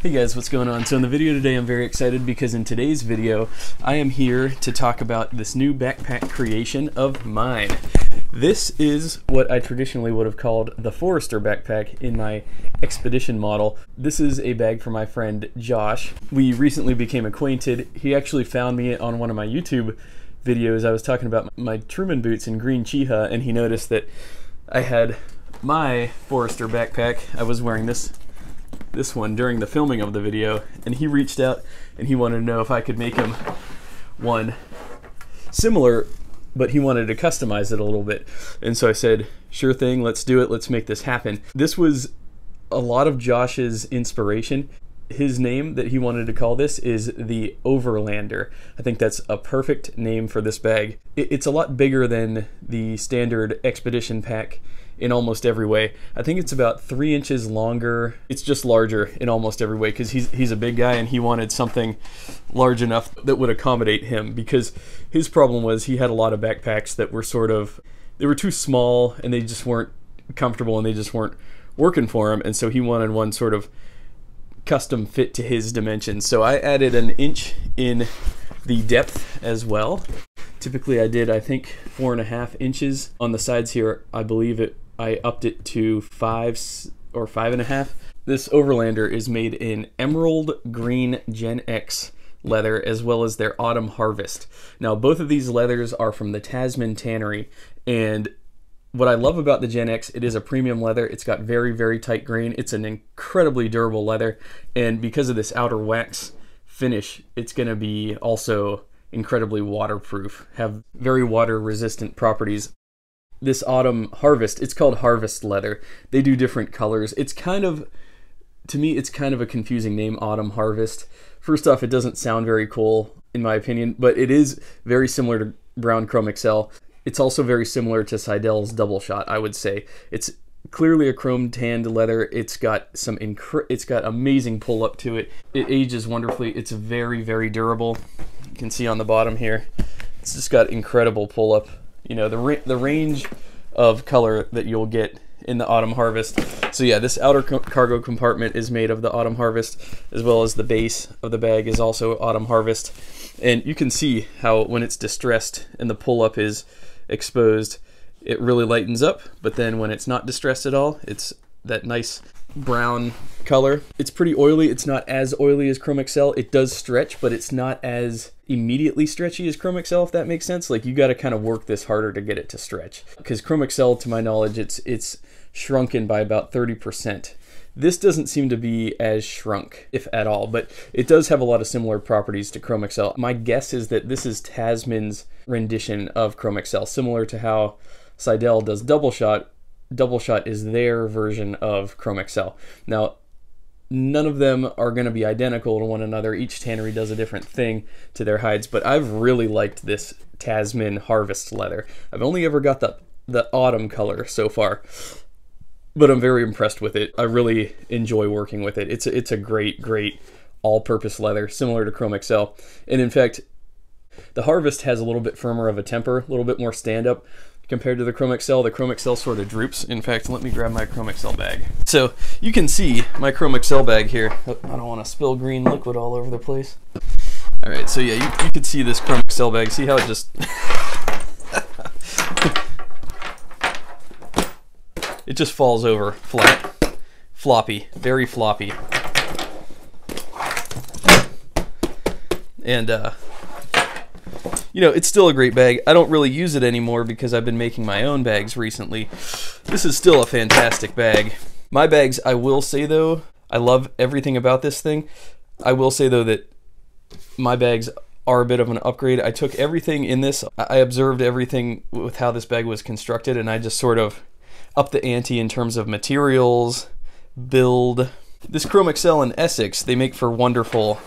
Hey guys, what's going on? So in the video today I'm very excited because in today's video I am here to talk about this new backpack creation of mine. This is what I traditionally would have called the Forester backpack in my expedition model. This is a bag for my friend Josh. We recently became acquainted. He actually found me on one of my YouTube videos. I was talking about my Truman boots in green Chiha, and he noticed that I had my Forester backpack. I was wearing this one during the filming of the video, and he reached out and he wanted to know if I could make him one similar, but he wanted to customize it a little bit. And so I said, sure thing, let's do it, let's make this happen. This was a lot of Josh's inspiration. His name that he wanted to call this is the Overlander. I think that's a perfect name for this bag. It's a lot bigger than the standard expedition pack in almost every way. I think it's about 3 inches longer. It's just larger in almost every way because he's a big guy and he wanted something large enough that would accommodate him, because his problem was he had a lot of backpacks that were they were too small and they just weren't comfortable and they just weren't working for him, and so he wanted one sort of custom fit to his dimensions. So I added an inch in the depth as well. Typically I did, I think, 4.5 inches on the sides here. I believe I upped it to 5 or 5.5. This Overlander is made in Emerald Green Gen X leather, as well as their Autumn Harvest. Now both of these leathers are from the Tasman Tannery, and what I love about the Gen X, it is a premium leather. It's got very, very tight grain. It's an incredibly durable leather, and because of this outer wax finish, it's going to be also incredibly waterproof, have very water resistant properties. This Autumn Harvest, it's called Harvest leather. They do different colors. It's kind of, to me, it's kind of a confusing name, Autumn Harvest. First off, it doesn't sound very cool in my opinion, but it is very similar to Brown Chrome XL. It's also very similar to Seidel's Double Shot, I would say. It's clearly a chrome tanned leather. It's got amazing pull up to it. It ages wonderfully. It's very, very durable. You can see on the bottom here, it's just got incredible pull up. You know, the range of color that you'll get in the Autumn Harvest. So yeah, this outer cargo compartment is made of the Autumn Harvest, as well as the base of the bag is also Autumn Harvest. And you can see how when it's distressed and the pull up is exposed, it really lightens up, but then when it's not distressed at all, it's that nice brown color. It's pretty oily. It's not as oily as Chrome XL. It does stretch, but it's not as immediately stretchy as Chrome XL, if that makes sense. Like, you got to kind of work this harder to get it to stretch, because Chrome XL, to my knowledge, it's shrunken by about 30%. This doesn't seem to be as shrunk, if at all, but it does have a lot of similar properties to Chrome XL. My guess is that this is Tasman's rendition of Chrome XL, similar to how Seidel does Double Shot. Double Shot is their version of Chrome XL. Now, none of them are going to be identical to one another. Each tannery does a different thing to their hides, but I've really liked this Tasman Harvest leather. I've only ever got the autumn color so far, but I'm very impressed with it. I really enjoy working with it. It's a great, great all-purpose leather, similar to Chrome XL. And in fact, the Harvest has a little bit firmer of a temper, a little bit more stand-up compared to the Chrome XL. The Chrome XL sort of droops. In fact, let me grab my Chrome XL bag. So you can see my Chrome XL bag here. I don't want to spill green liquid all over the place. All right, so yeah, you can see this Chrome XL bag. See how it just it just falls over flat, floppy, very floppy. And you know, it's still a great bag. I don't really use it anymore because I've been making my own bags recently. This is still a fantastic bag. My bags, I will say though, I love everything about this thing. I will say though that my bags are a bit of an upgrade. I took everything in this, I observed everything with how this bag was constructed, and I just sort of upped the ante in terms of materials, build. This Chrome XL and Essex, they make for wonderful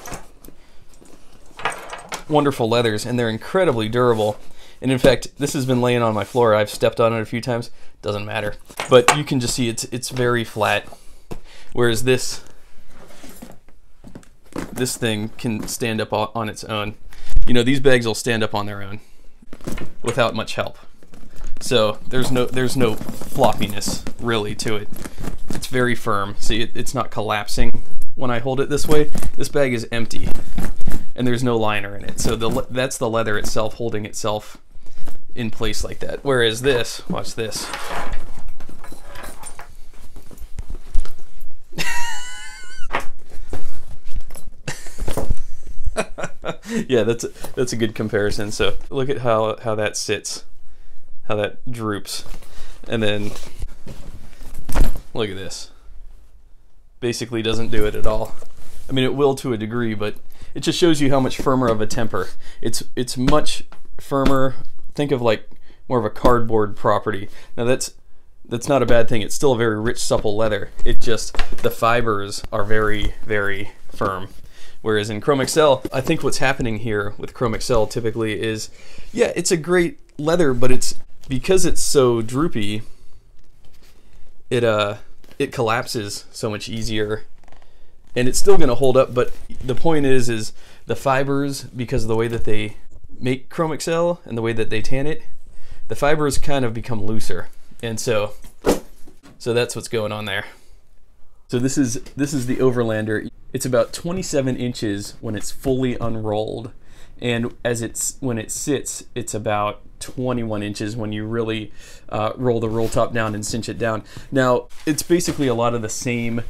leathers, and they're incredibly durable. And in fact, this has been laying on my floor. I've stepped on it a few times. Doesn't matter. But you can just see it's very flat. Whereas this thing can stand up on its own. You know, these bags will stand up on their own without much help. So there's no floppiness really to it. It's very firm. See, it's not collapsing when I hold it this way, this bag is empty and there's no liner in it. So that's the leather itself holding itself in place like that. Whereas this, watch this. Yeah, that's a good comparison. So look at how that sits, how that droops, and then look at this. Basically doesn't do it at all. I mean, it will to a degree, but it just shows you how much firmer of a temper. It's much firmer. Think of like more of a cardboard property. Now that's not a bad thing. It's still a very rich, supple leather. It just, the fibers are very, very firm. Whereas in Chrome Excel, I think what's happening here with Chrome Excel typically is, yeah, it's a great leather, but it's because it's so droopy, it collapses so much easier, and it's still going to hold up. But the point is the fibers, because of the way that they make Chrome Excel and the way that they tan it, the fibers kind of become looser, and so that's what's going on there. So this is the Overlander. It's about 27 inches when it's fully unrolled, and when it sits, it's about 21 inches when you really roll the roll top down and cinch it down. Now, it's basically a lot of the same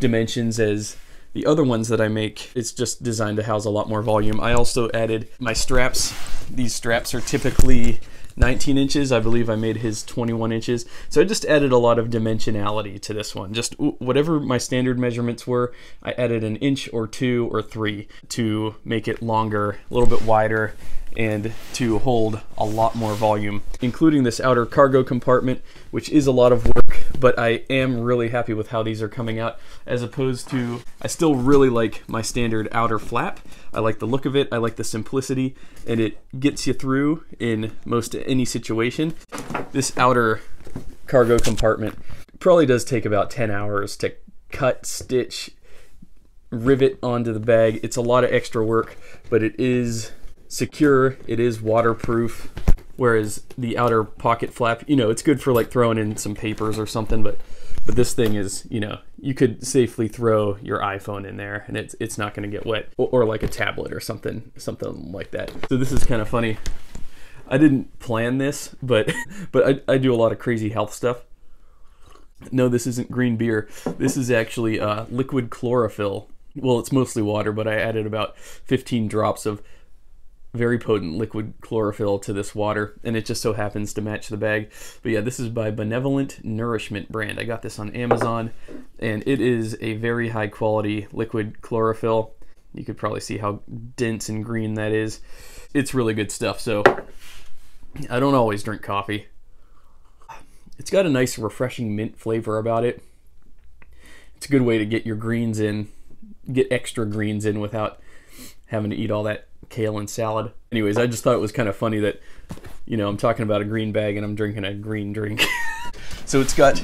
dimensions as the other ones that I make. It's just designed to house a lot more volume. I also added my straps. These straps are typically 19 inches. I believe I made his 21 inches. So I just added a lot of dimensionality to this one. Just whatever my standard measurements were, I added an inch or 2 or 3 to make it longer, a little bit wider, and to hold a lot more volume, including this outer cargo compartment, which is a lot of work, but I am really happy with how these are coming out, as opposed to, I still really like my standard outer flap. I like the look of it, I like the simplicity, and it gets you through in most any situation. This outer cargo compartment probably does take about 10 hours to cut, stitch, rivet onto the bag. It's a lot of extra work, but it is secure, it is waterproof, whereas the outer pocket flap, you know, it's good for like throwing in some papers or something, but this thing is, you know, you could safely throw your iPhone in there and it's not going to get wet, or like a tablet or something like that. So this is kind of funny. I didn't plan this, but I do a lot of crazy health stuff. No, this isn't green beer. This is actually liquid chlorophyll. Well, it's mostly water, but I added about 15 drops of very potent liquid chlorophyll to this water, and it just so happens to match the bag. But yeah, this is by Benevolent Nourishment brand. I got this on Amazon, and it is a very high quality liquid chlorophyll. You could probably see how dense and green that is. It's really good stuff. So I don't always drink coffee. It's got a nice refreshing mint flavor about it. It's a good way to get your greens in, get extra greens in without having to eat all that kale and salad. Anyways, I just thought it was kind of funny that, you know, I'm talking about a green bag and I'm drinking a green drink. So it's got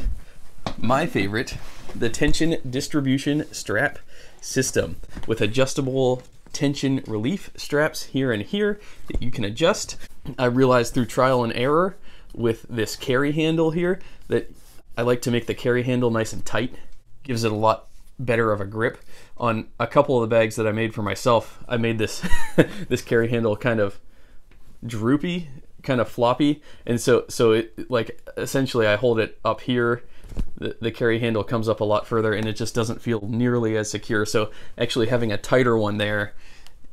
my favorite, the tension distribution strap system with adjustable tension relief straps here and here that you can adjust. I realized through trial and error with this carry handle here that I like to make the carry handle nice and tight. Gives it a lot better of a grip. On a couple of the bags that I made for myself, I made this this carry handle kind of droopy, kind of floppy, and so it, like, essentially I hold it up here, the carry handle comes up a lot further, and it just doesn't feel nearly as secure. So actually having a tighter one there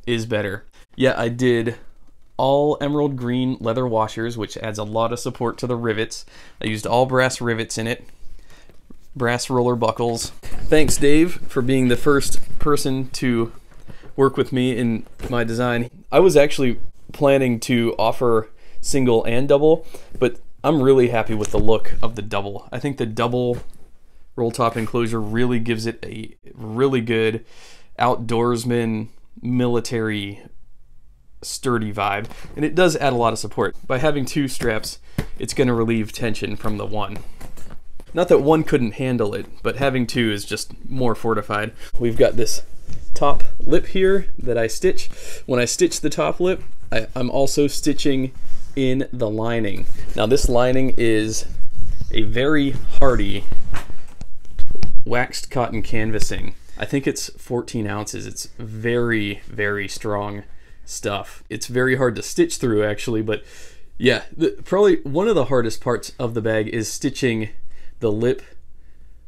is better. Yeah, I did all emerald green leather washers, which adds a lot of support to the rivets. I used all brass rivets in it, brass roller buckles. Thanks, Dave, for being the first person to work with me in my design. I was actually planning to offer single and double, but I'm really happy with the look of the double. I think the double roll top enclosure really gives it a really good outdoorsman, military, sturdy vibe, and it does add a lot of support. By having two straps, it's going to relieve tension from the one. Not that one couldn't handle it, but having two is just more fortified. We've got this top lip here that I stitch. When I stitch the top lip, I'm also stitching in the lining. Now this lining is a very hardy waxed cotton canvassing. I think it's 14 ounces. It's very, very strong stuff. It's very hard to stitch through, actually, but yeah, probably one of the hardest parts of the bag is stitching the lip,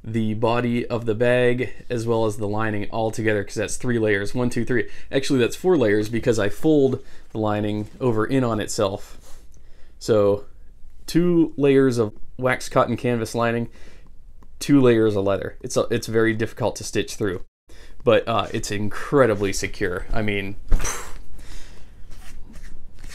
the body of the bag, as well as the lining all together, because that's 3 layers. 1, 2, 3. Actually, that's 4 layers because I fold the lining over in on itself. So 2 layers of waxed cotton canvas lining, 2 layers of leather. It's very difficult to stitch through, but it's incredibly secure. I mean,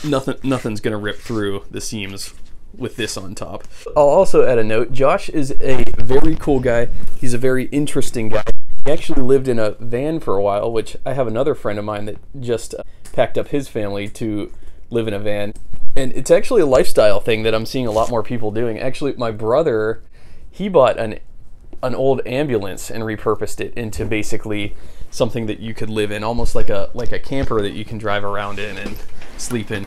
nothing's gonna rip through the seams with this on top. I'll also add a note. Josh is a very cool guy. He's a very interesting guy. He actually lived in a van for a while, which I have another friend of mine that just packed up his family to live in a van. And it's actually a lifestyle thing that I'm seeing a lot more people doing. Actually, my brother, he bought an old ambulance and repurposed it into basically something that you could live in, almost like a camper that you can drive around in and sleep in.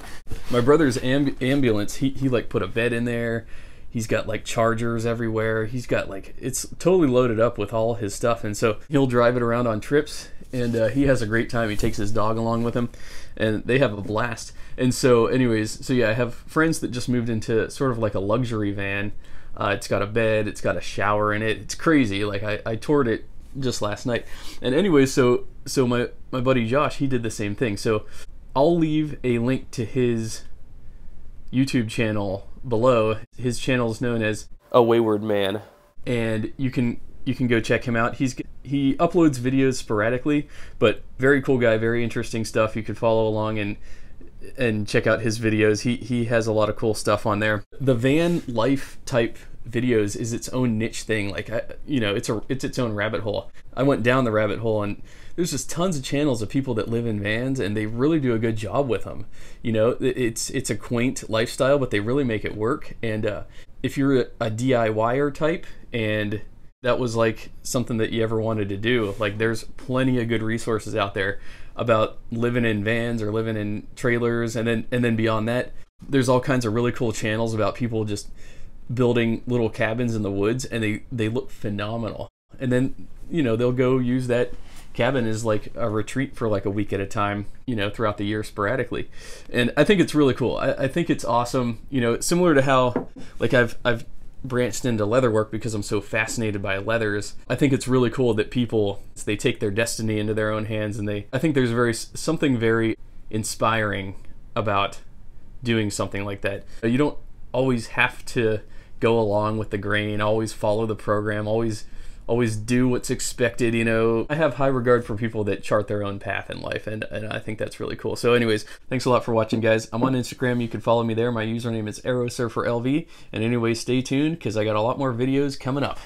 My brother's ambulance, he like put a bed in there. He's got like chargers everywhere. He's got like, it's totally loaded up with all his stuff, and so he'll drive it around on trips, and he has a great time. He takes his dog along with him, and they have a blast. And so anyways, so yeah, I have friends that just moved into sort of like a luxury van. It's got a bed, it's got a shower in it. It's crazy. Like I toured it just last night. And anyways, so my buddy Josh, he did the same thing. So I'll leave a link to his YouTube channel below. His channel is known as A Wayward Man, and you can go check him out. He uploads videos sporadically, but very cool guy, very interesting stuff. You could follow along and check out his videos. He has a lot of cool stuff on there. The van life type videos is its own niche thing. Like, it's its own rabbit hole. I went down the rabbit hole, and there's just tons of channels of people that live in vans, and they really do a good job with them. You know, it's a quaint lifestyle, but they really make it work. And if you're a DIYer type, and that was like something that you ever wanted to do, like, there's plenty of good resources out there about living in vans or living in trailers. And then beyond that, there's all kinds of really cool channels about people just building little cabins in the woods, and they look phenomenal. And then, they'll go use that cabin as like a retreat for like a week at a time, throughout the year sporadically. And I think it's really cool. I think it's awesome. Similar to how like I've branched into leatherwork because I'm so fascinated by leathers. I think it's really cool that they take their destiny into their own hands, and I think there's something very inspiring about doing something like that. You don't always have to go along with the grain, always follow the program, always do what's expected. I have high regard for people that chart their own path in life, and I think that's really cool. So anyways, thanks a lot for watching, guys. I'm on Instagram. You can follow me there. My username is ArrowSurferLV. And anyways, stay tuned, because I got a lot more videos coming up.